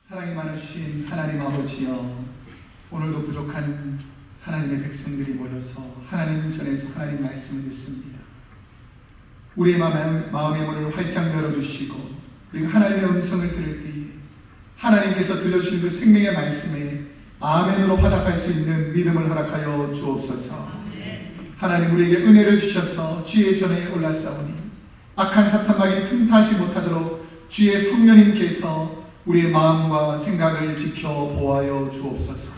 사랑이 많으신 하나님 아버지여, 오늘도 부족한 하나님의 백성들이 모여서 하나님 전에서 하나님 말씀을 듣습니다. 우리의 마음의 문을 활짝 열어주시고 우리가 하나님의 음성을 들을 때에 하나님께서 들려주신 그 생명의 말씀에 아멘으로 화답할 수 있는 믿음을 허락하여 주옵소서. 하나님, 우리에게 은혜를 주셔서 주의 전에 올라싸우니 악한 사탄막이 틈타지 못하도록 주의 성령님께서 우리의 마음과 생각을 지켜보아여 주옵소서.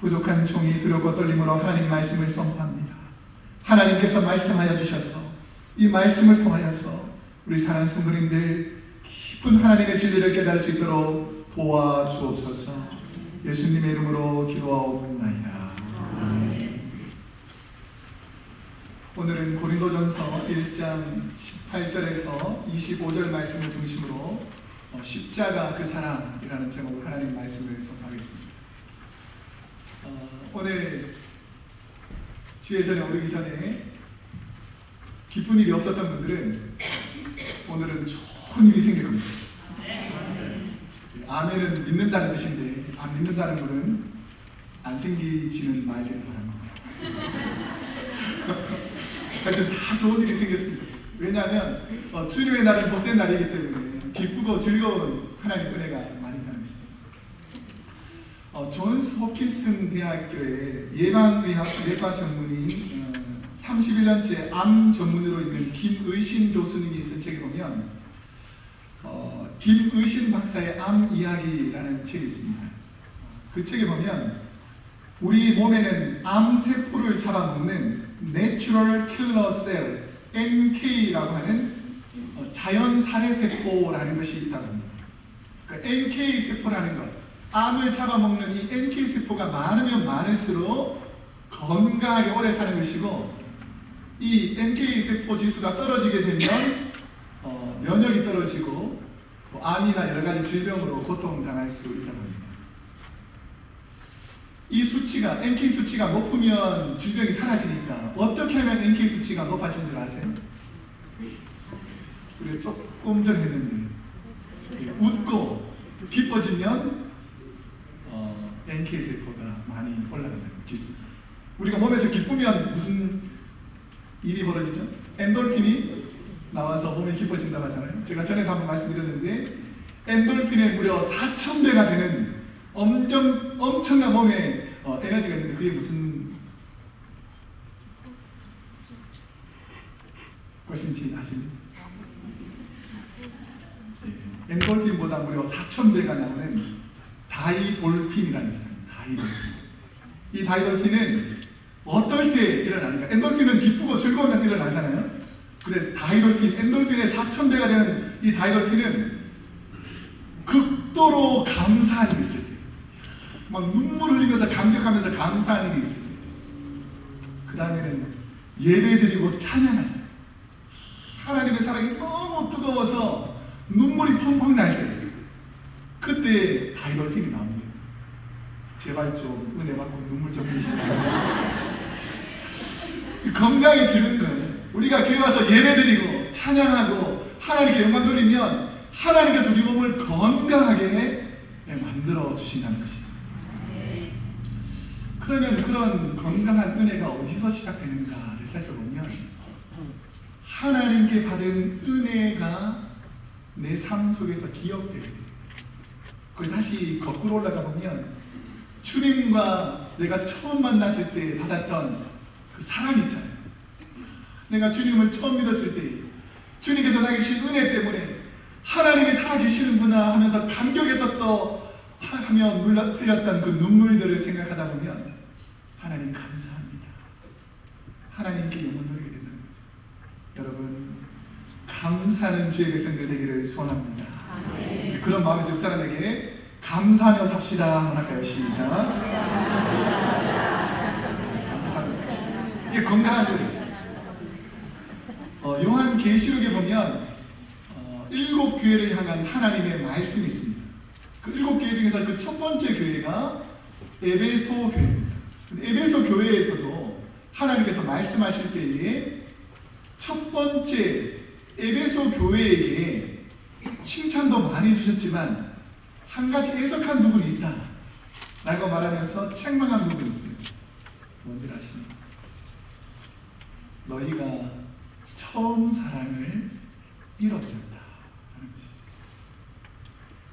부족한 종이 두렵고 떨림으로 하나님 말씀을 선포합니다. 하나님께서 말씀하여 주셔서 이 말씀을 통하여서 우리 사랑하는 성도님들 깊은 하나님의 진리를 깨달을 수 있도록 도와주옵소서. 예수님의 이름으로 기도하옵나이다. 오늘은 고린도전서 1장 18절에서 25절 말씀을 중심으로 십자가 그 사랑이라는 제목으로 하나님 말씀을 선포하겠습니다. 오늘 주의 전에 오르기 전에 기쁜 일이 없었던 분들은 오늘은 좋은 일이 생길 겁니다. 아멘은 믿는다는 뜻인데 안 믿는다는 분은 안 생기지는 말기를 바랍니다. 하여튼 다 좋은 일이 생겼습니다. 왜냐하면 주님의 날은 복된 날이기 때문에 기쁘고 즐거운 하나님 은혜가 많이 있다는 것입니다. 존스 호킨슨 대학교의 예방의학내과 전문의 31년째 암 전문으로 있는 김의신 교수님이 쓴 책에 보면 김의신 박사의 암 이야기라는 책이 있습니다. 그 책에 보면 우리 몸에는 암세포를 잡아먹는 내추럴 킬러 셀 NK라고 하는 자연 살해세포라는 것이 있다고 합니다. 그러니까 NK 세포라는 것, 암을 잡아먹는 이 NK 세포가 많으면 많을수록 건강하게 오래 사는 것이고, 이 NK 세포 지수가 떨어지게 되면 면역이 떨어지고 암이나 여러 가지 질병으로 고통당할 수 있다고 합니다. 이 수치가 NK 수치가 높으면 질병이 사라지니까 어떻게 하면 NK 수치가 높아진 줄 아세요? 우리가 조금 전에 했는데 웃고 기뻐지면 NK 세포가 많이 올라간다는 지수. 우리가 몸에서 기쁘면 무슨 일이 벌어지죠? 엔돌핀이 나와서 몸이 기뻐진다고 하잖아요. 제가 전에도 한번 말씀드렸는데 엔돌핀의 무려 4,000배가 되는 엄청난 몸에 에너지가 있는데 그게 무슨 것인지 아십니까? 엔돌핀보다 무려 4,000배가 나오는 다이돌핀이라는 거예요. 이 다이돌핀은 어떨 때 일어납니까? 엔돌핀은 기쁘고 즐거우면 일어나잖아요. 근데 다이돌핀, 엔돌핀의 4,000배가 되는 이 다이돌핀은 극도로 감사한 일이 있을 때, 막 눈물 흘리면서 감격하면서 감사한 일이 있을 때, 그 다음에는 예배드리고 찬양할 때, 하나님의 사랑이 너무 뜨거워서 눈물이 펑펑 날 때, 그때 다이돌핀이 나옵니다. 제발 좀 은혜 받고 눈물 좀 흘리시라. 건강해지는 거예요. 우리가 교회 와서 예배드리고 찬양하고 하나님께 영광 돌리면 하나님께서 우리 몸을 건강하게 만들어 주신다는 것입니다. 그러면 그런 건강한 은혜가 어디서 시작되는가를 살펴보면 하나님께 받은 은혜가 내 삶 속에서 기억돼요. 그리고 다시 거꾸로 올라가 보면 주님과 내가 처음 만났을 때 받았던 그 사랑 있잖아요. 내가 주님을 처음 믿었을 때 주님께서 나에게 주신 은혜 때문에 하나님이 살아계시는구나 하면서 감격해서 또 하며 흘렸던 그 눈물들을 생각하다 보면 하나님 감사합니다. 하나님께 영원 돌리게 된다는 거죠. 여러분, 감사하는 주의 백성들 되기를 소원합니다. 그런 마음에서 옆 사람에게 감사하며 삽시다 할까요? 시작. 감사하며 삽시다. 이게 건강한 거예요. 요한계시록에 보면 7 교회를 향한 하나님의 말씀이 있습니다. 그 7 교회 중에서 그 첫 번째 교회가 에베소 교회입니다. 에베소 교회에서도 하나님께서 말씀하실 때에 첫 번째 에베소 교회에게 칭찬도 많이 주셨지만 한 가지 애석한 부분이 있다 라고 말하면서 책망한 부분이 있어요. 뭔지 아십니까? 너희가 처음 사랑을 잃어버렸다 하는 것이죠.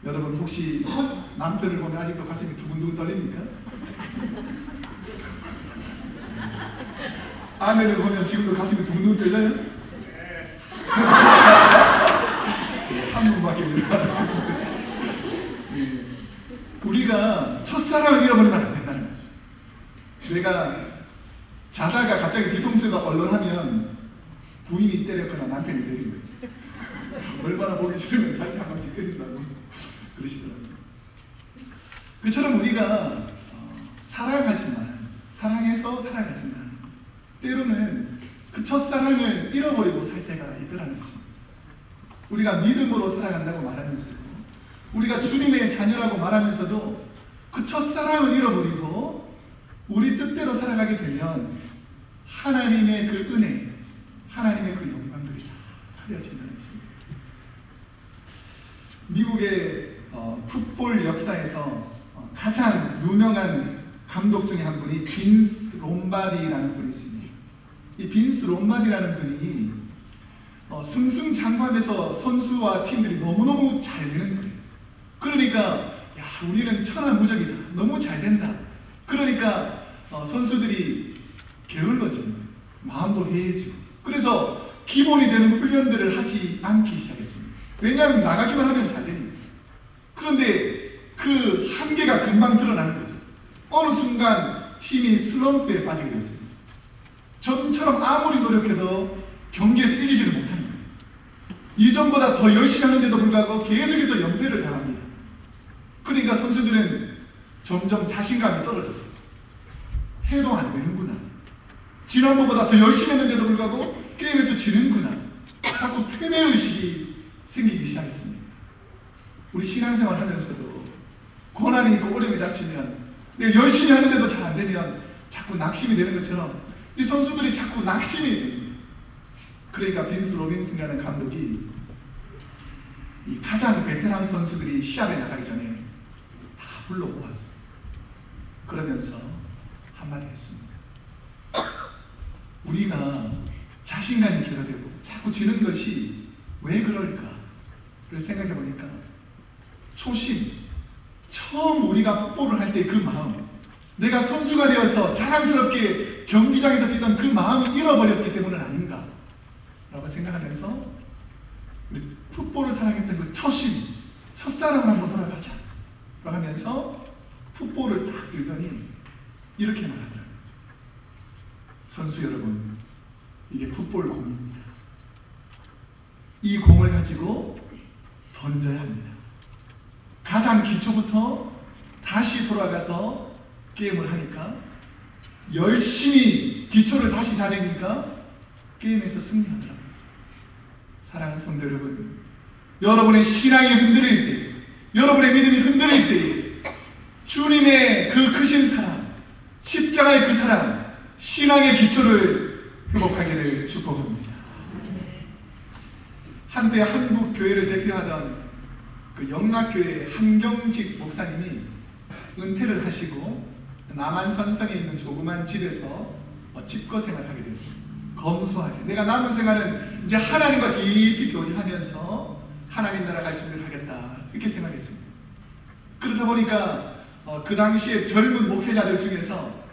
여러분 혹시 남편을 보면 아직도 가슴이 두근두근 떨립니까? 아내를 보면 지금도 가슴이 두근두근 떨려요? 한 분밖에 없는 우리가 첫사랑을 잃어버리면 안 된다는 거죠. 내가 자다가 갑자기 뒤통수가 얼얼하면 부인이 때렸거나 남편이 때린 거예요. 얼마나 보기 싫으면 자기 한 번씩 때린다고 그러시더라고요. 그처럼 우리가 사랑하지만 사랑해서 살아가지만 때로는 그 첫사랑을 잃어버리고 살 때가 있더라는 것입니다. 우리가 믿음으로 살아간다고 말하면서도 우리가 주님의 자녀라고 말하면서도 그 첫사랑을 잃어버리고 우리 뜻대로 살아가게 되면 하나님의 그 은혜, 하나님의 그 영광들이 다 가려진다는 것입니다. 미국의 풋볼 역사에서 가장 유명한 감독 중에 한 분이 빈스 롬바디라는 분이 있습니다. 이 빈스 롬바디라는 분이 승승장구하면서 선수와 팀들이 너무너무 잘 되는 거예요. 그러니까 야, 우리는 천하무적이다. 너무 잘 된다. 그러니까 선수들이 게을러지는 거예요. 마음도 해이해지고. 그래서 기본이 되는 훈련들을 하지 않기 시작했습니다. 왜냐하면 나가기만 하면 잘 되니까. 그런데 그 한계가 금방 드러나는 거죠. 어느 순간 팀이 슬럼프에 빠지게 됐습니다. 전처럼 아무리 노력해도 경기에서 이기지를 못합니다. 이전보다 더 열심히 하는데도 불구하고 계속해서 연패를 당합니다. 그러니까 선수들은 점점 자신감이 떨어졌어요. 해도 안 되는구나. 지난번보다 더 열심히 했는데도 불구하고 게임에서 지는구나. 자꾸 패배의식이 생기기 시작했습니다. 우리 신앙생활 하면서도 고난이 있고 어려움이 닥치면 내가 열심히 하는데도 잘 안 되면 자꾸 낙심이 되는 것처럼 이 선수들이 자꾸 낙심이 됩니다. 그러니까 빈스 로빈슨이라는 감독이 이 가장 베테랑 선수들이 시합에 나가기 전에 다 불러모았어요. 그러면서 한마디 했습니다. 우리가 자신감이 결여되고 자꾸 지는 것이 왜 그럴까를 생각해 보니까 초심, 처음 우리가 풋볼을 할 때 그 마음, 내가 선수가 되어서 자랑스럽게 경기장에서 뛰던 그 마음을 잃어버렸기 때문은 아닌가 라고 생각하면서 우리 풋볼을 사랑했던 그 초심, 첫사랑을 한번 돌아가자 라고 하면서 풋볼을 딱 들더니 이렇게 말하더라고요. 선수 여러분, 이게 풋볼 공입니다. 이 공을 가지고 던져야 합니다. 가장 기초부터 다시 돌아가서 게임을 하니까 열심히 기초를 다시 잘하니까 게임에서 승리하더라고요. 사랑하는 성도 여러분, 여러분의 신앙이 흔들릴 때, 여러분의 믿음이 흔들릴 때 주님의 그 크신 사랑, 십자가의 그 사랑, 신앙의 기초를 회복하기를 축복합니다. 한때 한국 교회를 대표하던 그 영락교회 한경직 목사님이 은퇴를 하시고 남한 선성에 있는 조그만 집에서 집거 생활을 하게 됐습니다. 검소하게 내가 남은 생활은 이제 하나님과 깊이 교제하면서 하나님 나라 갈 준비를 하겠다 이렇게 생각했습니다. 그러다 보니까 그 당시에 젊은 목회자들 중에서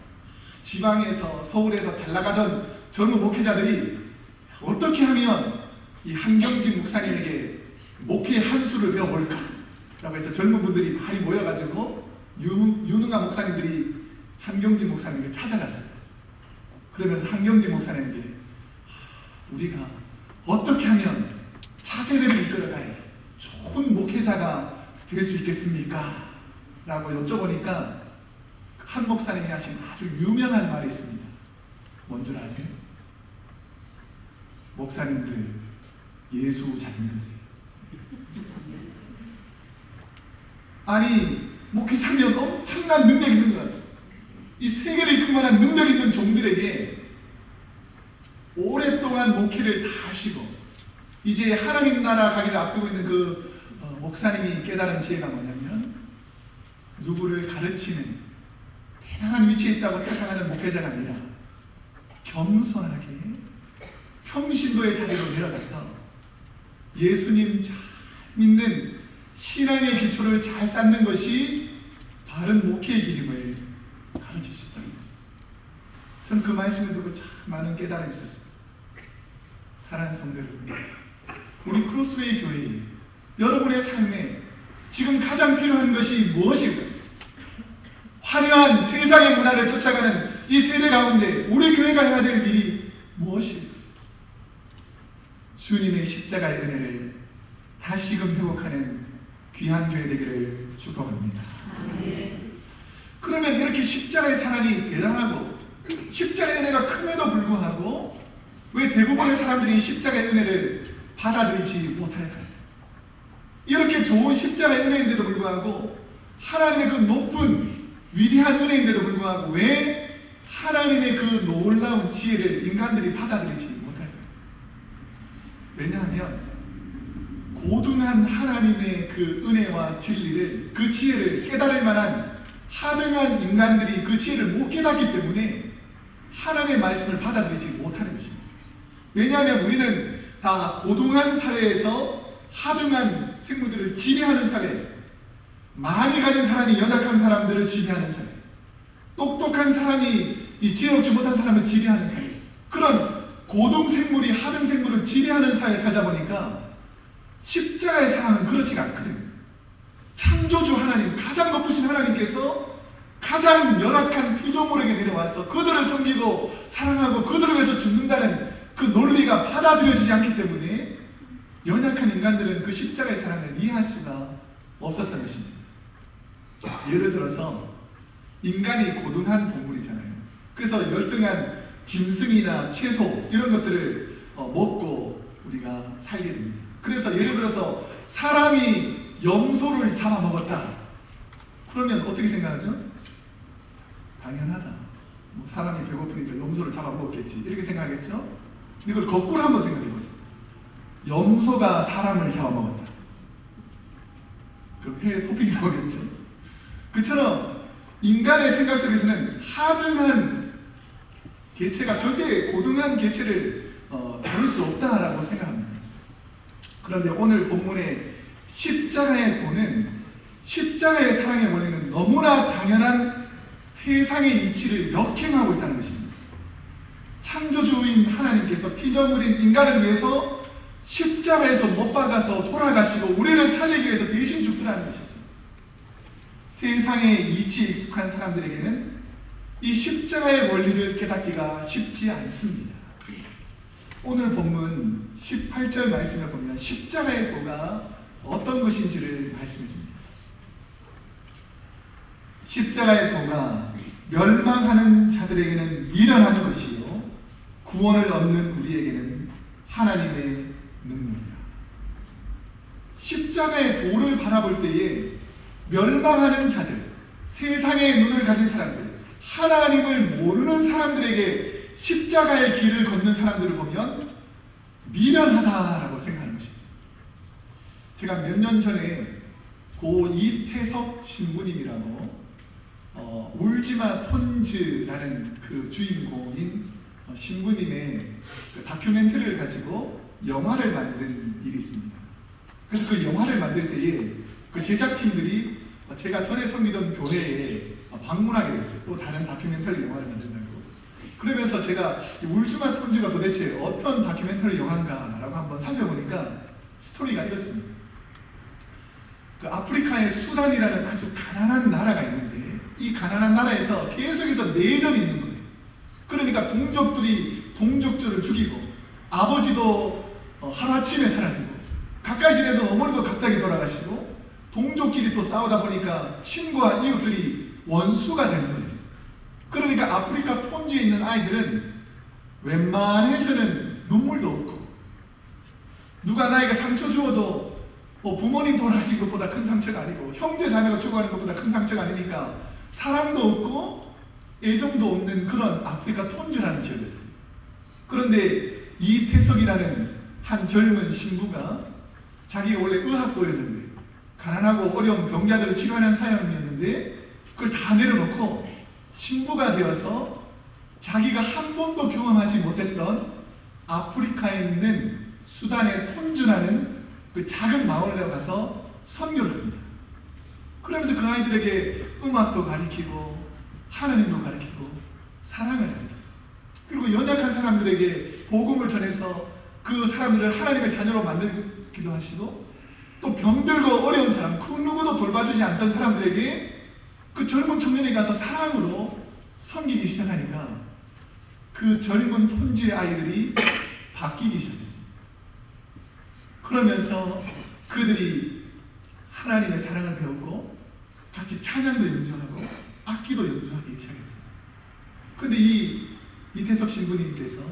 지방에서 서울에서 잘 나가던 젊은 목회자들이 어떻게 하면 이 한경직 목사님에게 목회 한 수를 배워볼까 라고 해서 젊은 분들이 많이 모여가지고 유능한 목사님들이 한경직 목사님에게 찾아갔어요. 그러면서 한경직 목사님에게 우리가 어떻게 하면 차세대를 이끌어가야 좋은 목회자가 될 수 있겠습니까? 라고 여쭤보니까 한 목사님이 하신 아주 유명한 말이 있습니다. 뭔 줄 아세요? 목사님들 예수 잘 믿으세요. 아니 목회자면 엄청난 능력이 있는 것 같아요. 이 세계를 이끌 만한 능력 있는 종들에게 오랫동안 목회를 다 하시고 이제 하나님 나라 가기를 앞두고 있는 그 목사님이 깨달은 지혜가 뭐냐면 누구를 가르치는 대단한 위치에 있다고 착각하는 목회자가 아니라 겸손하게 평신도의 자리로 내려가서 예수님 잘 믿는 신앙의 기초를 잘 쌓는 것이 바른 목회의 길임을 가르치셨다는 거죠. 저는 그 말씀을 듣고 참 많은 깨달음이 있었습니다. 사랑하는 성도 여러분, 우리 크로스웨이 교회 여러분의 삶에 지금 가장 필요한 것이 무엇일까요? 화려한 세상의 문화를 쫓아가는 이 세대 가운데 우리 교회가 해야 될 일이 무엇일까요? 주님의 십자가의 은혜를 다시금 회복하는 귀한 교회 되기를 축복합니다. 그러면 이렇게 십자가의 사랑이 대단하고 십자가의 은혜가 큼에도 불구하고 왜 대부분의 사람들이 십자가의 은혜를 받아들이지 못할까요? 이렇게 좋은 십자가의 은혜인데도 불구하고 하나님의 그 높은 위대한 은혜인데도 불구하고 왜 하나님의 그 놀라운 지혜를 인간들이 받아들이지 못할까요? 왜냐하면 고등한 하나님의 그 은혜와 진리를, 그 지혜를 깨달을 만한 하등한 인간들이 그 지혜를 못 깨닫기 때문에 하나님의 말씀을 받아들이지 못하는 것입니다. 왜냐하면 우리는 다 고등한 사회에서 하등한 생물들을 지배하는 사회, 많이 가진 사람이 연약한 사람들을 지배하는 사회, 똑똑한 사람이 이 지혜롭지 못한 사람을 지배하는 사회, 그런 고등 생물이 하등 생물을 지배하는 사회에 살다 보니까 십자가의 사랑은 그렇지가 않거든요. 창조주 하나님, 가장 높으신 하나님께서 가장 열악한 피조물에게 내려와서 그들을 섬기고 사랑하고 그들을 위해서 죽는다는 그 논리가 받아들여지지 않기 때문에 연약한 인간들은 그 십자가의 사랑을 이해할 수가 없었던 것입니다. 예를 들어서 인간이 고등한 동물이잖아요. 그래서 열등한 짐승이나 채소 이런 것들을 먹고 우리가 살게 됩니다. 그래서 예를 들어서 사람이 염소를 잡아먹었다. 그러면 어떻게 생각하죠? 당연하다. 뭐 사람이 배고프니까 염소를 잡아먹었겠지. 이렇게 생각하겠죠? 이걸 거꾸로 한번 생각해보세요. 염소가 사람을 잡아먹었다. 그럼 회에 토핑이 나오겠죠? 그처럼 인간의 생각 속에서는 하등한 개체가 절대 고등한 개체를 다룰 수 없다라고 생각합니다. 그런데 오늘 본문의 십자가의 도는 십자가의 사랑의 원리는 너무나 당연한 세상의 이치를 역행하고 있다는 것입니다. 창조주인 하나님께서 피조물인 인간을 위해서 십자가에서 못 박아서 돌아가시고 우리를 살리기 위해서 대신 죽더라는 것이죠. 세상의 이치에 익숙한 사람들에게는 이 십자가의 원리를 깨닫기가 쉽지 않습니다. 오늘 본문 18절 말씀을 보면 십자가의 도가 어떤 것인지를 말씀해 줍니다. 십자가의 도가 멸망하는 자들에게는 미련한 것이요 구원을 얻는 우리에게는 하나님의 능력이다. 십자가의 도를 바라볼 때에 멸망하는 자들, 세상의 눈을 가진 사람들, 하나님을 모르는 사람들에게 십자가의 길을 걷는 사람들을 보면 미련하다라고 생각하는 것이죠. 제가 몇 년 전에 고 이태석 신부님이라고 울지마 폰즈라는 그 주인공인 신부님의 그 다큐멘터리를 가지고 영화를 만든 일이 있습니다. 그래서 그 영화를 만들 때에 그 제작팀들이 제가 전에 섬기던 교회에 방문하게 됐어요. 또 다른 다큐멘터리 영화를 만든다고. 그러면서 제가 울지마 폰즈가 도대체 어떤 다큐멘터리 영화인가라고 한번 살펴보니까 스토리가 이렇습니다. 그 아프리카의 수단이라는 아주 가난한 나라가 있는데 이 가난한 나라에서 계속해서 내전이 있는 거예요. 그러니까 동족들이 동족들을 죽이고 아버지도 하루아침에 사라지고 가까이 지내던 어머니도 갑자기 돌아가시고 동족끼리 또 싸우다 보니까 친구와 이웃들이 원수가 되는 거예요. 그러니까 아프리카 폰지에 있는 아이들은 웬만해서는 눈물도 없고 누가 나에게 상처 주어도 부모님 돌아가신 것보다 큰 상처가 아니고 형제 자매가 죽어가는 것보다 큰 상처가 아니니까 사랑도 없고 애정도 없는 그런 아프리카 톤즈라는 지역이었어요. 그런데 이태석이라는 한 젊은 신부가 자기가 원래 의학도였는데 가난하고 어려운 병자들을 치료하는 사람이었는데 있는데 그걸 다 내려놓고 신부가 되어서 자기가 한 번도 경험하지 못했던 아프리카에 있는 수단의 톤주라는 그 작은 마을에 가서 선교를 합니다. 그러면서 그 아이들에게 음악도 가르치고 하나님도 가르치고 사랑을 가르쳤어요. 그리고 연약한 사람들에게 복음을 전해서 그 사람들을 하나님의 자녀로 만들기도 하시고, 또 병들고 어려운 사람, 그 누구도 돌봐주지 않던 사람들에게 그 젊은 청년이 가서 사랑으로 섬기기 시작하니까 그 젊은 톤주의 아이들이 바뀌기 시작했습니다. 그러면서 그들이 하나님의 사랑을 배우고 같이 찬양도 연주하고 악기도 연주하기 시작했어요. 그런데 이태석 신부님께서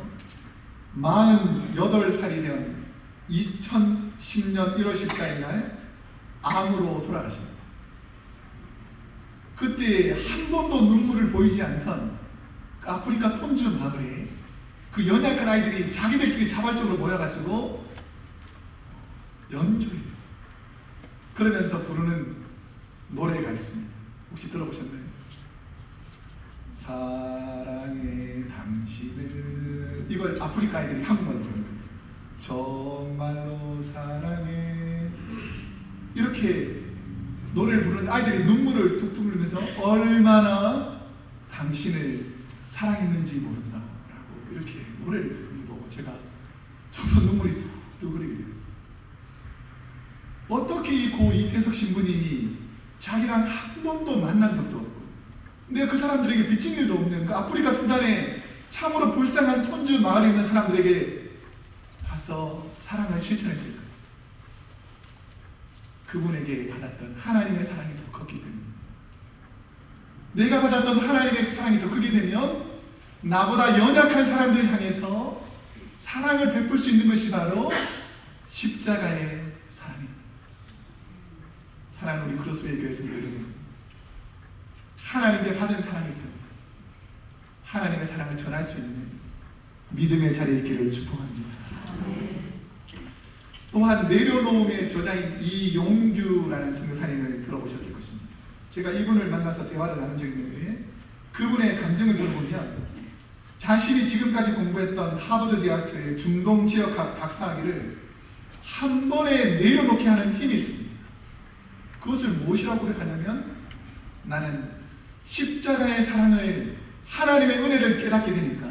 48살이 된 2010년 1월 14일 날 암으로 돌아가십니다. 그때 한 번도 눈물을 보이지 않던 그 아프리카 톤주 마을에 그 연약한 아이들이 자기들끼리 자발적으로 모여가지고 연주해요. 그러면서 부르는 노래가 있습니다. 혹시 들어보셨나요? 사랑해 당신을, 이걸 아프리카 아이들이 한국말로 부르는 거예요. 정말로 사랑해, 이렇게 노래를 부르는 아이들이 눈물을 뚝뚝 흘리면서 얼마나 당신을 사랑했는지 모른다고 이렇게 노래를 부르는 거고, 제가 저도 눈물이 뚝뚝 흐르게 됐어요. 어떻게 이 고 이태석 신부님이 자기랑 한 번도 만난 적도 없고, 근데 그 사람들에게 빚진 일도 없는 그 아프리카 수단에 참으로 불쌍한 톤주 마을에 있는 사람들에게 가서 사랑을 실천했을까? 그분에게 받았던 하나님의 사랑이 더 컸기 때문에, 내가 받았던 하나님의 사랑이 더 크게 되면 나보다 연약한 사람들을 향해서 사랑을 베풀 수 있는 것이 바로 십자가의 사랑입니다. 사랑하는 우리 크로스웨이 교회 성도 여러분, 하나님께 받은 사랑이 있습니다. 하나님의 사랑을 전할 수 있는 믿음의 자리에 있기를 축복합니다. 또한 내려놓음의 저자인 이용규라는 선교사님을 들어보셨을 것입니다. 제가 이분을 만나서 대화를 나눈 적이 있는데, 그분의 감정을 들어보면 자신이 지금까지 공부했던 하버드 대학교의 중동 지역학 박사학위를 한 번에 내려놓게 하는 힘이 있습니다. 그것을 무엇이라고 고백하냐면, 나는 십자가의 사랑을, 하나님의 은혜를 깨닫게 되니까,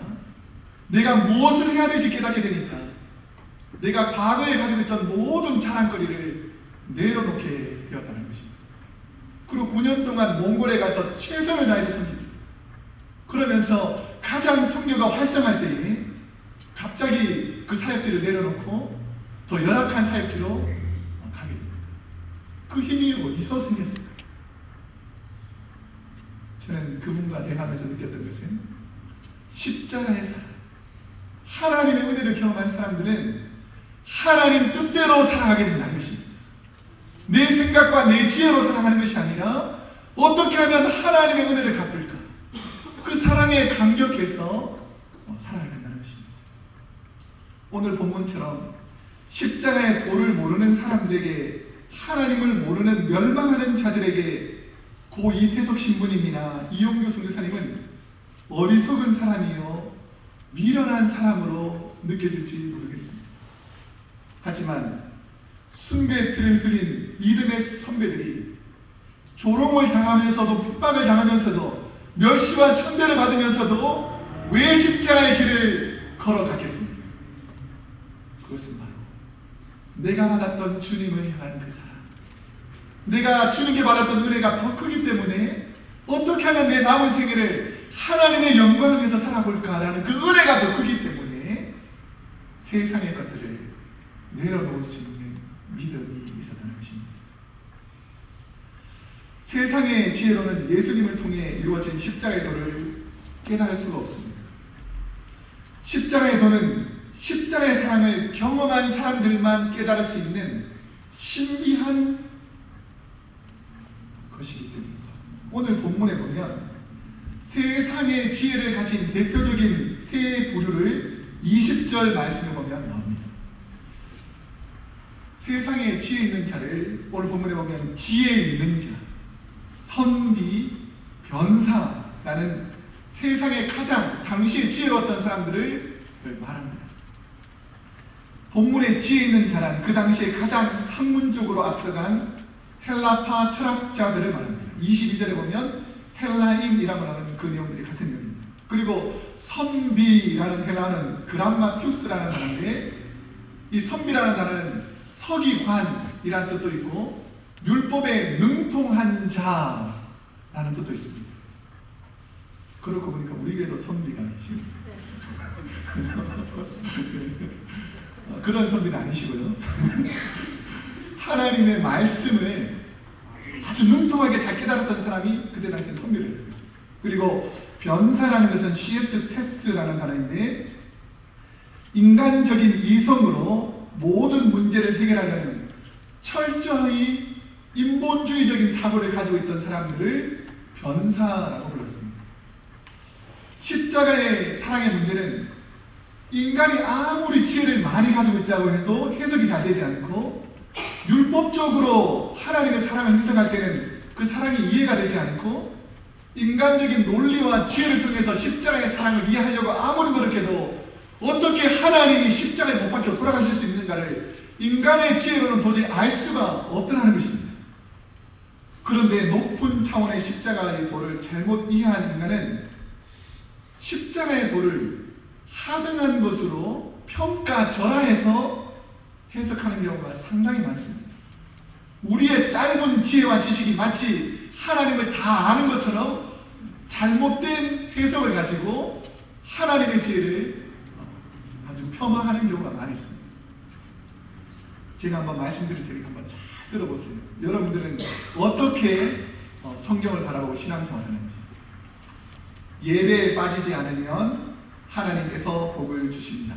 내가 무엇을 해야 될지 깨닫게 되니까, 내가 과거에 가지고 있던 모든 자랑거리를 내려놓게 되었다는 것입니다. 그리고 9년 동안 몽골에 가서 최선을 다해서 섬깁니다. 그러면서 가장 선교가 활성할 때에 갑자기 그 사역지를 내려놓고 더 열악한 사역지로 가게 됩니다. 그 힘이 어디서 생겼을까? 저는 그분과 대화하면서 느꼈던 것은 십자가의 사랑, 하나님의 은혜를 경험한 사람들은 하나님 뜻대로 살아가게 된다는 것입니다. 내 생각과 내 지혜로 살아가는 것이 아니라 어떻게 하면 하나님의 은혜를 갚을까, 그 사랑에 감격해서 살아가야 된다는 것입니다. 오늘 본문처럼 십자가의 도를 모르는 사람들에게, 하나님을 모르는 멸망하는 자들에게 고 이태석 신부님이나 이용규 선교사님은 어리석은 사람이요 미련한 사람으로 느껴질지 모르겠습니다. 하지만 숭배의 피를 흘린 믿음의 선배들이 조롱을 당하면서도, 핍박을 당하면서도, 멸시와 천대를 받으면서도 왜 십자가의 길을 걸어갔겠습니까? 그것은 바로 내가 받았던 주님을 향한 그 사랑, 내가 주님께 받았던 은혜가 더 크기 때문에 어떻게 하면 내 남은 생애를 하나님의 영광을 위해서 살아볼까라는 그 은혜가 더 크기 때문에 세상의 것들을 내려놓을 수 있는 믿음이 있었다는 것입니다. 세상의 지혜로는 예수님을 통해 이루어진 십자가의 도를 깨달을 수가 없습니다. 십자가의 도는 십자가의 사랑을 경험한 사람들만 깨달을 수 있는 신비한 것이기 때문입니다. 오늘 본문에 보면 세상의 지혜를 가진 대표적인 세 부류를 20절 말씀에 보면 나옵니다. 세상에 지혜 있는 자를 오늘 본문에 보면 지혜 있는 자, 선배 변사라는 세상에 가장 당시에 지혜로웠던 사람들을 말합니다. 본문에 지혜 있는 자란 그 당시에 가장 학문적으로 앞서간 헬라파 철학자들을 말합니다. 22절에 보면 헬라인이라고 하는 그 내용들이 같은 내용입니다. 그리고 선비라는 헬라어는 그람마투스라는 단어인데, 이 선비라는 단어는 서기관이라는 뜻도 있고 율법에 능통한 자라는 뜻도 있습니다. 그렇고 보니까 우리 교회도 선비가 계십니다. 그런 선비는 아니시고요. 하나님의 말씀을 아주 능통하게 잘 깨달았던 사람이 그때 당시에 선비를 했습니다. 그리고 변사라는 것은 시에트테스라는 단어인데, 인간적인 이성으로 모든 문제를 해결하려는 철저히 인본주의적인 사고를 가지고 있던 사람들을 변사라고 불렀습니다. 십자가의 사랑의 문제는 인간이 아무리 지혜를 많이 가지고 있다고 해도 해석이 잘 되지 않고, 율법적으로 하나님의 사랑을 해석할 때는 그 사랑이 이해가 되지 않고, 인간적인 논리와 지혜를 통해서 십자가의 사랑을 이해하려고 아무리 노력해도 어떻게 하나님이 십자가에 못 박혀 돌아가실 수 있는가를 인간의 지혜로는 도저히 알 수가 없다는 것입니다. 그런데 높은 차원의 십자가의 도를 잘못 이해한 인간은 십자가의 도를 하등한 것으로 평가절하해서 해석하는 경우가 상당히 많습니다. 우리의 짧은 지혜와 지식이 마치 하나님을 다 아는 것처럼 잘못된 해석을 가지고 하나님의 지혜를 아주 폄하하는 경우가 많이 있습니다. 제가 한번 말씀드릴 테니까 한번 잘 들어보세요. 여러분들은 어떻게 성경을 바라보고 신앙생활을 하는지. 예배에 빠지지 않으면 하나님께서 복을 주십니다.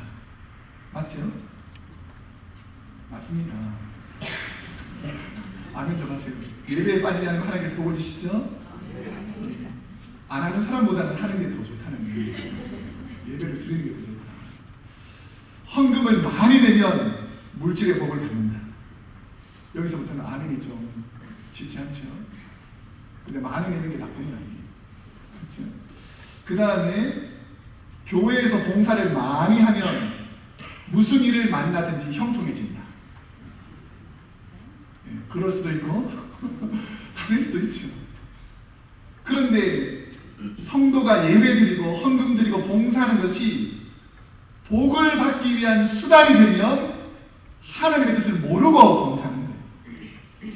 맞죠? 맞습니다. 아멘 좀 하세요. 예배에 빠지지 않으면 하나님께서 복을 주시죠? 안 하는 사람보다는 하는 게 더 좋다는 거예요. 예배를 드리는 게 더 좋다. 헌금을 많이 내면 물질의 복을 받는다. 여기서부터는 아멘이 좀 쉽지 않죠? 근데 많이 내는 게 나쁜 거 아니에요? 그렇죠? 그 다음에 교회에서 봉사를 많이 하면 무슨 일을 만나든지 형통해진다. 그럴 수도 있고 아닐 수도 있죠. 그런데 성도가 예배드리고 헌금드리고 봉사하는 것이 복을 받기 위한 수단이 되면 하나님의 뜻을 모르고 봉사하는 거예요.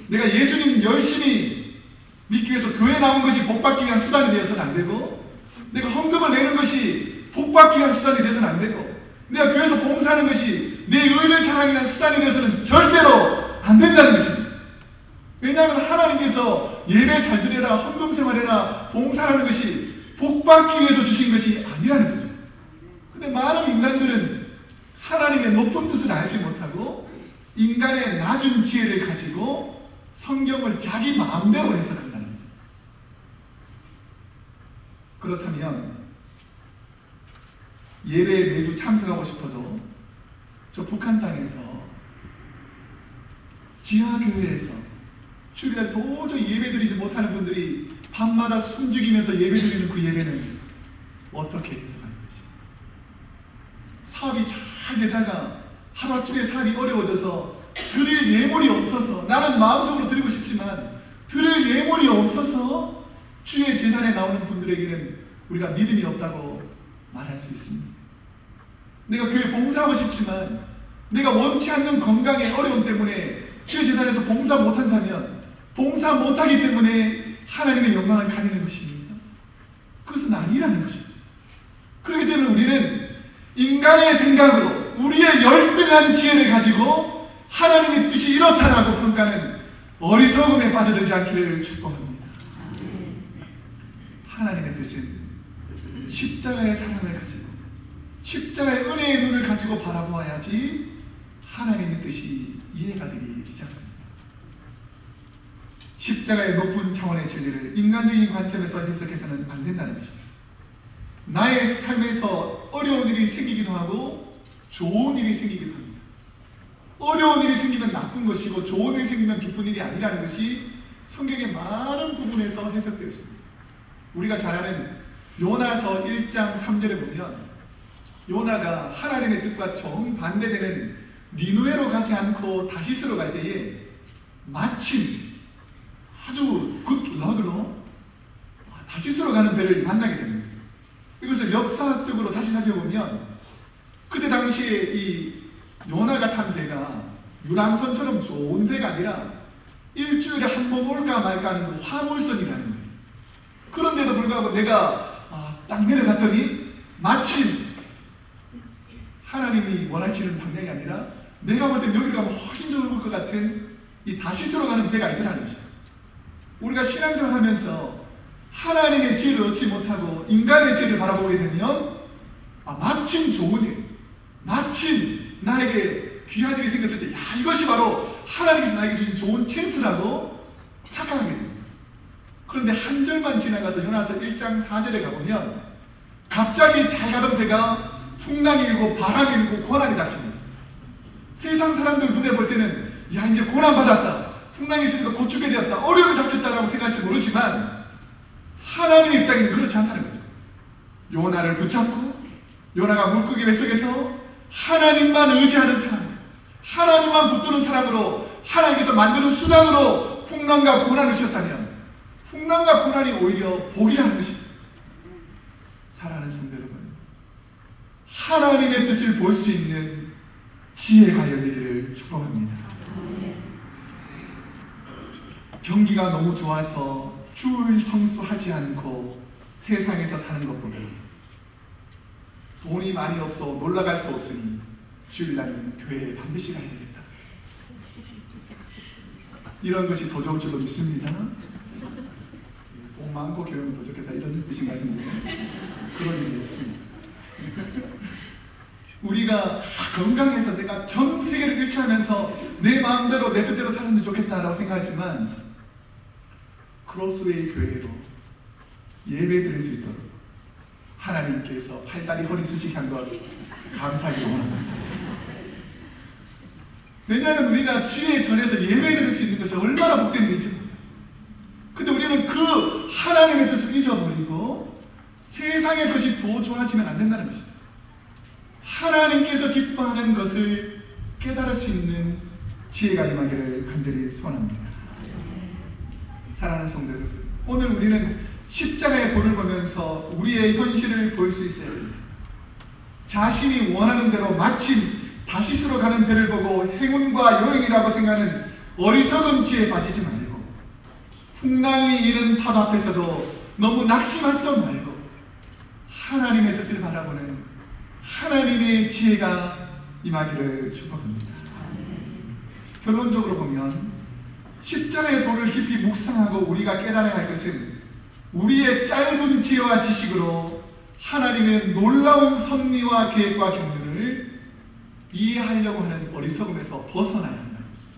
내가 예수님 열심히 믿기 위해서 교회 나온 것이 복받기 위한 수단이 되어서는 안 되고, 내가 헌금을 내는 것이 복받기 위한 수단이 되어서는 안 되고, 내가 교회에서 봉사하는 것이 내 의를 자랑하기 위한 수단이 되어서는 절대로 안 된다는 것입니다. 왜냐하면 하나님께서 예배 잘 드려라, 헌금 생활해라, 봉사하는 것이 복받기 위해서 주신 것이 아니라는 거죠. 근데 많은 인간들은 하나님의 높은 뜻을 알지 못하고 인간의 낮은 지혜를 가지고 성경을 자기 마음대로 해석한다는 거죠. 그렇다면 예배에 매주 참석하고 싶어도 저 북한 땅에서 지하교회에서 주일날 도저히 예배드리지 못하는 분들이 밤마다 숨죽이면서 예배드리는 그 예배는 어떻게 해석하는 것이? 사업이 잘 되다가 하루아침에 사업이 어려워져서 드릴 예물이 없어서, 나는 마음속으로 드리고 싶지만 드릴 예물이 없어서 주의 제단에 나오는 분들에게는 우리가 믿음이 없다고 말할 수 있습니다. 내가 교회 봉사하고 싶지만 내가 원치 않는 건강의 어려움 때문에 주의 제단에서 봉사 못한다면 봉사 못하기 때문에 하나님의 영광을 가리는 것입니다. 그것은 아니라는 것이죠. 그렇기 때문에 우리는 인간의 생각으로 우리의 열등한 지혜를 가지고 하나님의 뜻이 이렇다라고 평가하는 어리석음에 빠져들지 않기를 축복합니다. 하나님의 뜻은 십자가의 사랑을 가지고 십자가의 은혜의 눈을 가지고 바라보아야지 하나님의 뜻이 이해가 되기 시작합니다. 십자가의 높은 차원의 진리를 인간적인 관점에서 해석해서는 안 된다는 것입니다. 나의 삶에서 어려운 일이 생기기도 하고 좋은 일이 생기기도 합니다. 어려운 일이 생기면 나쁜 것이고 좋은 일이 생기면 기쁜 일이 아니라는 것이 성경의 많은 부분에서 해석되어 있습니다. 우리가 잘 아는 요나서 1장 3절에 보면 요나가 하나님의 뜻과 정반대되는 니누에로 가지 않고 다시스로 갈 때에 마침 아주 굿럭으로 다시스로 가는 배를 만나게 됩니다. 이것을 역사적으로 다시 살펴보면 그때 당시에 이 요나가 탄 배가 유람선처럼 좋은 배가 아니라 일주일에 한 번 올까 말까 하는 화물선이라는 거예요. 그런데도 불구하고 내가 딱 내려갔더니 마침 하나님이 원하시는 방향이 아니라 내가 볼 때 여기 가면 훨씬 좋을 것 같은 이 다시스로 가는 배가 있더라는 것이죠. 우리가 신앙생활 하면서 하나님의 지혜를 얻지 못하고 인간의 지혜를 바라보게 되면 마침 좋은 일, 마침 나에게 귀한 일이 생겼을 때 이것이 바로 하나님께서 나에게 주신 좋은 찬스라고 착각하게 됩니다. 그런데 한 절만 지나가서 요나서 1장 4절에 가보면 갑자기 잘 가던 배가 풍랑이 일고 바람이 일고 고난이 닥칩니다. 세상 사람들 눈에 볼 때는 이제 고난받았다, 풍랑이 있으니까 곧 죽게 되었다, 어려움이 닥쳤다라고 생각할지 모르지만 하나님의 입장에는 그렇지 않다는 거죠. 요나를 붙잡고 요나가 물고기 뱃속에서 하나님만 의지하는 사람, 하나님만 붙드는 사람으로 하나님께서 만드는 수단으로 풍랑과 고난을 주셨다면 풍랑과 고난이 오히려 복이라는 것입니다. 사랑하는 성도 여러분, 하나님의 뜻을 볼 수 있는 지혜가 열리기를 축복합니다. 경기가 너무 좋아서 주일 성수하지 않고 세상에서 사는 것보다 돈이 많이 없어 놀러갈 수 없으니 주일날은 교회에 반드시 가야 되겠다, 이런 것이 더 좋을 줄로 믿습니다. 돈 많고 교회는 더 좋겠다, 이런 뜻인가 했는데 그런 일이 없습니다. 우리가 건강해서 내가 전 세계를 일주하면서 내 마음대로 내 뜻대로 살았으면 좋겠다라고 생각하지만 크로스웨이 교회로 예배 드릴 수 있도록 하나님께서 팔다리 허리 수식한 것 감사하기 원합니다. 왜냐하면 우리가 주의 전에서 예배 드릴 수 있는 것이 얼마나 복된 일이죠. 근데 우리는 그 하나님의 뜻을 잊어버리고 세상의 것이 더 좋아지면 안 된다는 것이죠. 하나님께서 기뻐하는 것을 깨달을 수 있는 지혜가 임하기를 간절히 소원합니다. 사랑하는 성도 여러분, 오늘 우리는 십자가의 본을 보면서 우리의 현실을 볼 수 있어야 됩니다. 자신이 원하는 대로 마침 다시스로 가는 배를 보고 행운과 여행이라고 생각하는 어리석은 지혜에 빠지지 말고 풍랑이 이른 파도 앞에서도 너무 낙심하지도 말고 하나님의 뜻을 바라보는 하나님의 지혜가 임하기를 축복합니다. 결론적으로 보면 십자가의 도를 깊이 묵상하고 우리가 깨달아야 할 것은 우리의 짧은 지혜와 지식으로 하나님의 놀라운 섭리와 계획과 경륜을 이해하려고 하는 어리석음에서 벗어나야 한다는 것입니다.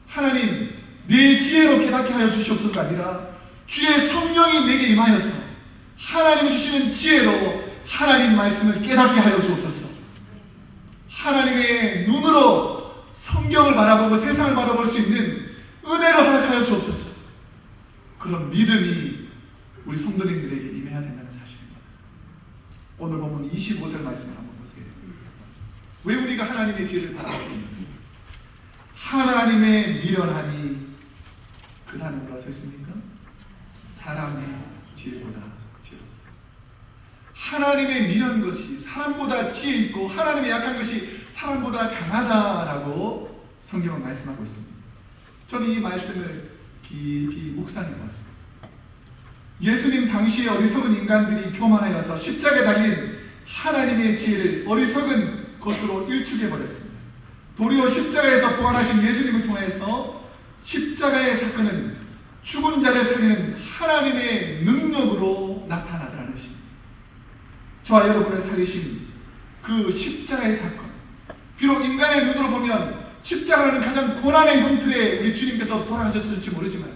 하나님, 내 지혜로 깨닫게 하여 주시옵소서가 아니라 주의 성령이 내게 임하여서 하나님이 주시는 지혜로 하나님 말씀을 깨닫게 하여 주옵소서. 하나님의 눈으로 성경을 바라보고 세상을 바라볼 수 있는 은혜로 허락하여 주옵소서. 그런 믿음이 우리 성도님들에게 임해야 된다는 사실입니다. 오늘 본문 25절 말씀을 한번 보세요. 왜 우리가 하나님의 지혜를 바라보고 있는가? 하나님의 미련함이 그 단어 뭐라고 했습니까? 사람의 지혜보다 지혜롭다. 하나님의 미련한 것이 사람보다 지혜 있고 하나님의 약한 것이 사람보다 강하다라고 성경은 말씀하고 있습니다. 저는 이 말씀을 깊이 묵상해 봤습니다. 예수님 당시에 어리석은 인간들이 교만하여서 십자가에 달린 하나님의 지혜를 어리석은 것으로 일축해 버렸습니다. 도리어 십자가에서 부활하신 예수님을 통해서 십자가의 사건은 죽은 자를 살리는 하나님의 능력으로 나타나더라는 것입니다. 저와 여러분을 살리신 그 십자가의 사건, 비록 인간의 눈으로 보면 십자가라는 가장 고난의 형틀에 우리 주님께서 돌아가셨을지 모르지만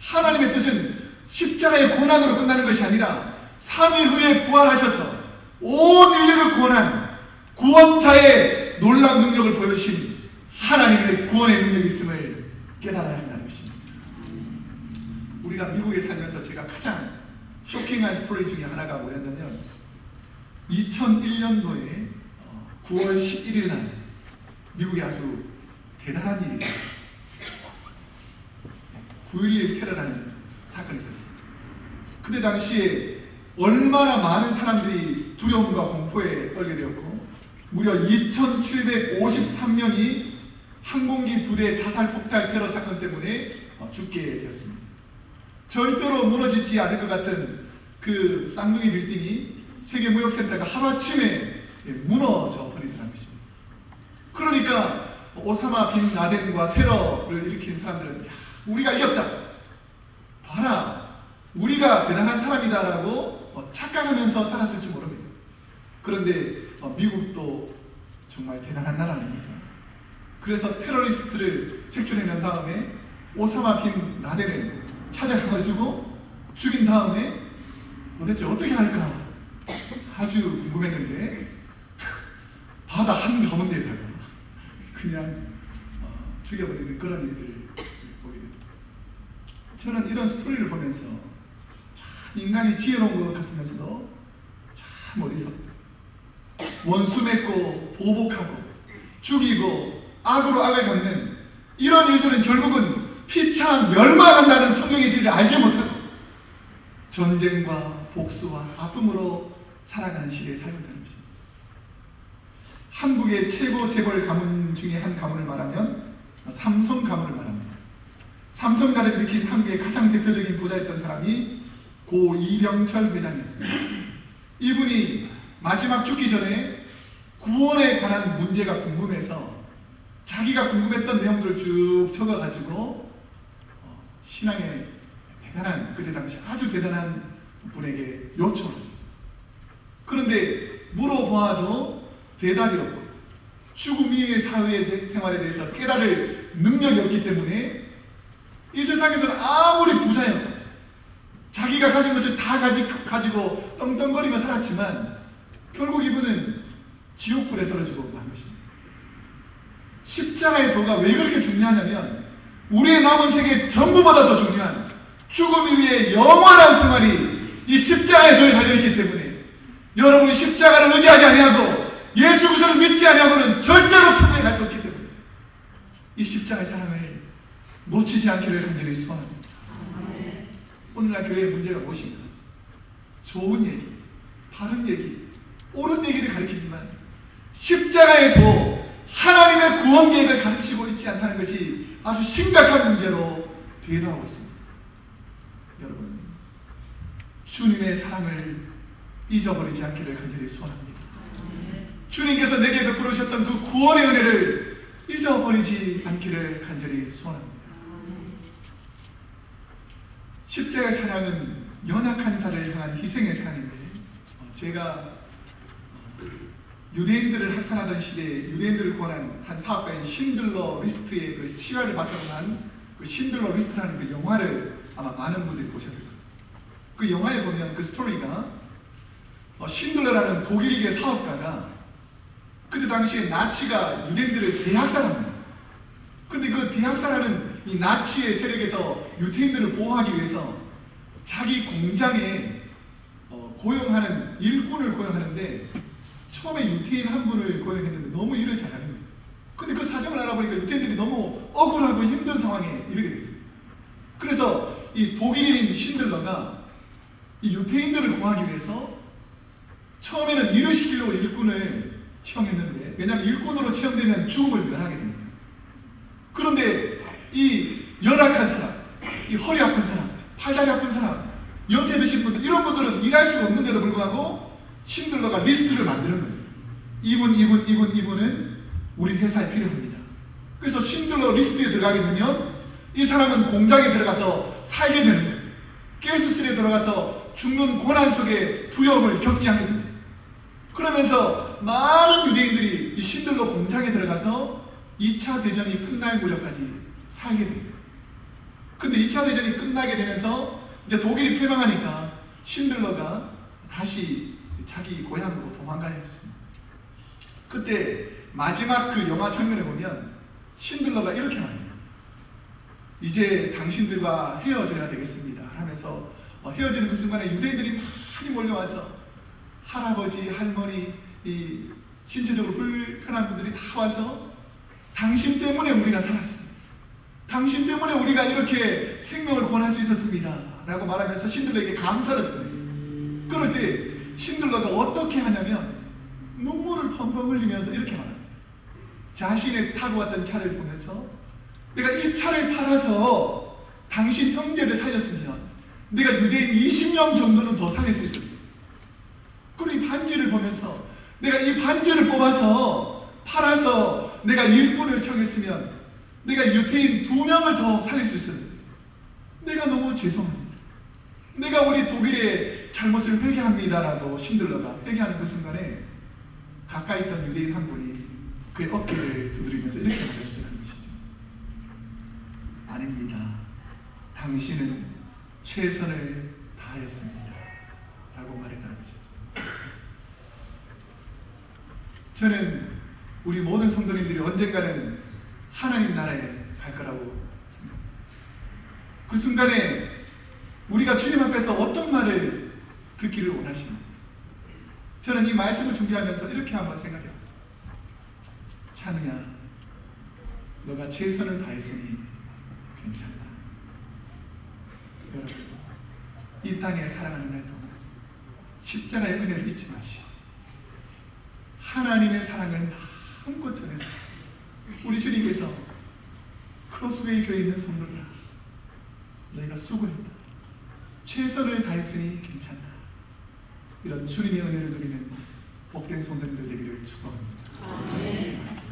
하나님의 뜻은 십자가의 고난으로 끝나는 것이 아니라 3일 후에 부활하셔서 온 인류를 구원한 구원자의 놀라운 능력을 보여주신 하나님의 구원의 능력이 있음을 깨달아야 한다는 것입니다. 우리가 미국에 살면서 제가 가장 쇼킹한 스토리 중에 하나가 뭐였냐면 2001년도에 9월 11일 날 미국에 아주 대단한 일이 있었어요. 9.11 테러라는 사건이 있었어요. 그때 당시에 얼마나 많은 사람들이 두려움과 공포에 떨게 되었고 무려 2,753명이 항공기 부대 자살 폭발 테러 사건 때문에 죽게 되었습니다. 절대로 무너지지 않을 것 같은 그 쌍둥이 빌딩이 세계무역센터가 하루아침에 무너져 버리더라는 것입니다. 그러니까 오사마 빈 라덴과 테러를 일으킨 사람들은 야, 우리가 이겼다. 봐라. 우리가 대단한 사람이다라고 착각하면서 살았을지 모릅니다. 그런데 미국도 정말 대단한 나라 아닙니까? 그래서 테러리스트를 색출해낸 다음에 오사마 빈 라덴을 찾아가가지고 죽인 다음에 도대체 어떻게 할까 아주 궁금했는데 바다 한가운데다가 그냥 죽여버리는 그런 일들을 보게 됩니다. 저는 이런 스토리를 보면서 참 인간이 지혜로운 것 같으면서도 참 어리석다. 원수 맺고 보복하고 죽이고 악으로 악을 갚는 이런 일들은 결국은 피차 멸망한다는 성경의 진리를 알지 못하고 전쟁과 복수와 아픔으로 살아가는 시대에 살고 있다는 것입니다. 한국의 최고 재벌 가문 중에 한 가문을 말하면 삼성 가문을 말합니다. 삼성가를 일으킨 한국의 가장 대표적인 부자였던 사람이 고 이병철 회장이었습니다. 이분이 마지막 죽기 전에 구원에 관한 문제가 궁금해서 자기가 궁금했던 내용들을 쭉 적어가지고 신앙의 대단한, 그때 당시 아주 대단한 분에게 요청을 합니다. 그런데 물어보아도 대답이 없고 죽음 이후의 사회 생활에 대해서 깨달을 능력이 없기 때문에 이 세상에서는 아무리 부자여도 자기가 가진 것을 다 가지고 떵떵거리며 살았지만 결국 이분은 지옥불에 떨어지고 만 것입니다. 십자가의 도가 왜 그렇게 중요하냐면 우리의 남은 세계 전부보다 더 중요한 죽음 이후의 영원한 생활이 이 십자가의 도에 달려있기 때문에 여러분이 십자가를 의지하지 아니하고 예수 그리스도를 믿지 아니하고는 절대로 천국에 갈 수 없기 때문에 이 십자가의 사랑을 놓치지 않기를 간절히 소원합니다. 오늘날 교회의 문제가 무엇인가? 좋은 얘기, 바른 얘기, 옳은 얘기를 가르치지만 십자가의 도, 하나님의 구원 계획을 가르치고 있지 않다는 것이 아주 심각한 문제로 되어가고 있습니다. 여러분, 주님의 사랑을 잊어버리지 않기를 간절히 소원합니다. 주님께서 내게 베풀어 주셨던 그 구원의 은혜를 잊어버리지 않기를 간절히 소원합니다. 십자가의 사랑은 연약한 자를 향한 희생의 사랑인데 제가 유대인들을 학살하던 시대에 유대인들을 구원한 한 사업가인 신들러 리스트의 그 실화를 바탕으로 한 그 신들러 리스트라는 그 영화를 아마 많은 분들이 보셨을 거예요. 그 영화에 보면 그 스토리가 신들러라는 독일계 사업가가 그때 당시에 나치가 유대인들을 대학살합니다. 근데 그 대학살하는 이 나치의 세력에서 유대인들을 보호하기 위해서 자기 공장에 고용하는 일꾼을 고용하는데 처음에 유태인 한 분을 고용했는데 너무 일을 잘하는 거예요. 근데 그 사정을 알아보니까 유태인들이 너무 억울하고 힘든 상황에 이르게 됐어요. 그래서 이 독일인 신들러가 이 유태인들을 구하기 위해서 처음에는 일을 시키려고 일꾼을 채용했는데 왜냐하면 일꾼으로 채용되면 죽음을 면하게 됩니다. 그런데 이 열악한 사람, 이 허리 아픈 사람, 팔다리 아픈 사람, 연세 드신 분들 이런 분들은 일할 수가 없는데도 불구하고 신들러가 리스트를 만드는 거예요. 이분은 우리 회사에 필요합니다. 그래서 신들러 리스트에 들어가게 되면 이 사람은 공장에 들어가서 살게 되는 거예요. 가스실에 들어가서 죽는 고난 속에 두려움을 겪지 하게 됩니다. 그러면서 많은 유대인들이 이 신들러 공장에 들어가서 2차 대전이 끝날 무렵까지 살게 됩니다. 근데 2차 대전이 끝나게 되면서 이제 독일이 패망하니까 신들러가 다시 자기 고향으로 도망가야 했습니다. 그때 마지막 그 영화 장면에 보면 신들러가 이렇게 말해요. 이제 당신들과 헤어져야 되겠습니다 하면서 헤어지는 그 순간에 유대인들이 많이 몰려와서 할아버지, 할머니, 이 신체적으로 불편한 분들이 다 와서 당신 때문에 우리가 살았습니다. 당신 때문에 우리가 이렇게 생명을 구원할 수 있었습니다 라고 말하면서 신들러에게 감사를 표해요. 그럴 때 신들러가 어떻게 하냐면 눈물을 펑펑 흘리면서 이렇게 말합니다. 자신의 타고 왔던 차를 보면서 내가 이 차를 팔아서 당신 형제를 살렸으면 내가 유대인 20명 정도는 더 살릴 수 있습니다. 그리고 이 반지를 보면서 내가 이 반지를 뽑아서 팔아서 내가 일꾼을 청했으면 내가 유대인 2명을 더 살릴 수 있습니다. 내가 너무 죄송합니다. 내가 우리 독일의 잘못을 회개합니다라고 신들러가 회개하는 그 순간에 가까이 있던 유대인 한 분이 그의 어깨를 두드리면서 이렇게 말해주시는 것이죠. 아닙니다. 당신은 최선을 다하였습니다 라고 말했다는 것이죠. 저는 우리 모든 성도님들이 언젠가는 하나님 나라에 갈 거라고 생각합니다. 그 순간에 우리가 주님 앞에서 어떤 말을 듣기를 원하십니까? 저는 이 말씀을 준비하면서 이렇게 한번 생각해봤어요. 찬우야, 너가 최선을 다했으니 괜찮다. 여러분, 이 땅에 살아가는 날 동안 십자가의 은혜를 잊지 마시오. 하나님의 사랑을 마음껏 전해서 우리 주님께서 크로스웨이 교회에 있는 성도들아, 너희가 수고했다. 최선을 다했으니 괜찮다. 이런 주님의 은혜를 누리는 복된 성도님들 되기를 축복합니다.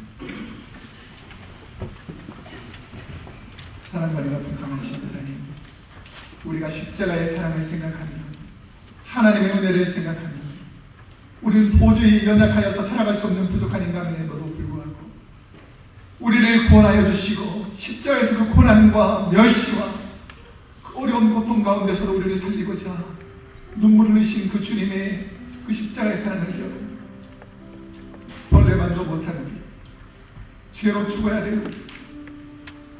사랑받으가 풍성하신 하나님, 우리가 십자가의 사랑을 생각하며 하나님의 은혜를 생각하며 우리는 도저히 연약하여서 살아갈 수 없는 부족한 인간임에도 불구하고 우리를 구원하여 주시고 십자가에서 그 고난과 멸시와 그 어려운 고통 가운데서도 우리를 살리고자 눈물을 흘리신 그 주님의 그 십자가의 사랑을 기억합니다. 벌레만도 못하는 우리, 죄로 죽어야 되는 우리,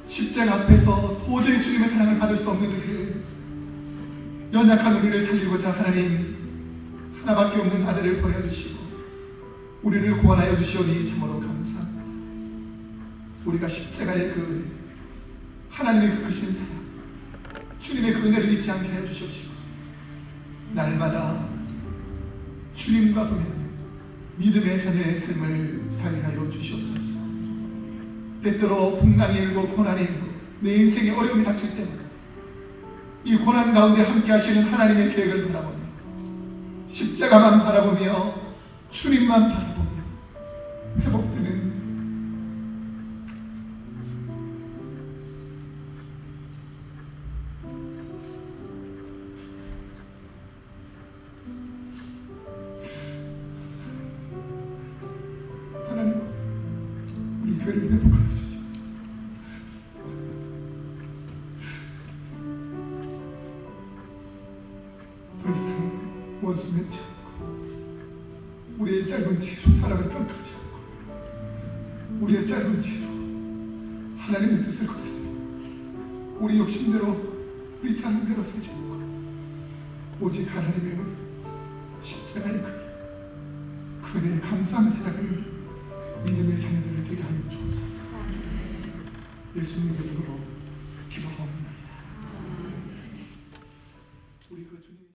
십자가 앞에서 도저히 주님의 사랑을 받을 수 없는 우리를, 연약한 우리를 살리고자 하나님 하나밖에 없는 아들을 보내주시고 우리를 구원하여 주시오니 참으로 감사합니다. 우리가 십자가의 그 하나님의 그 크신 사랑, 주님의 그 은혜를 잊지 않게 해 주시옵시고 날마다 주님과 보면 믿음의 자녀의 삶을 살게 하여 주시옵소서. 때때로 풍랑이 일고 고난이 일고 내 인생에 어려움이 닥칠 때마다 이 고난 가운데 함께 하시는 하나님의 계획을 바라보며 십자가만 바라보며 주님만 바라보며 회복되는 하나님, 우리 교회를 회복하여 주시옵소서. 더 이상 원수 맺지 않고 우리의 짧은 지혜로 사람을 평가하지 않고 우리의 짧은 지혜로 하나님의 뜻을 거스르며 우리 욕심대로 우리 자는대로 살지 않고 오직 하나님의 은혜, 십자가의 그 은혜에 감사하는 사랑을 믿음의 자녀들을 되게 하여 주옵소서. 예수님의 이름으로 기도하옵나이다. 우리 그 주님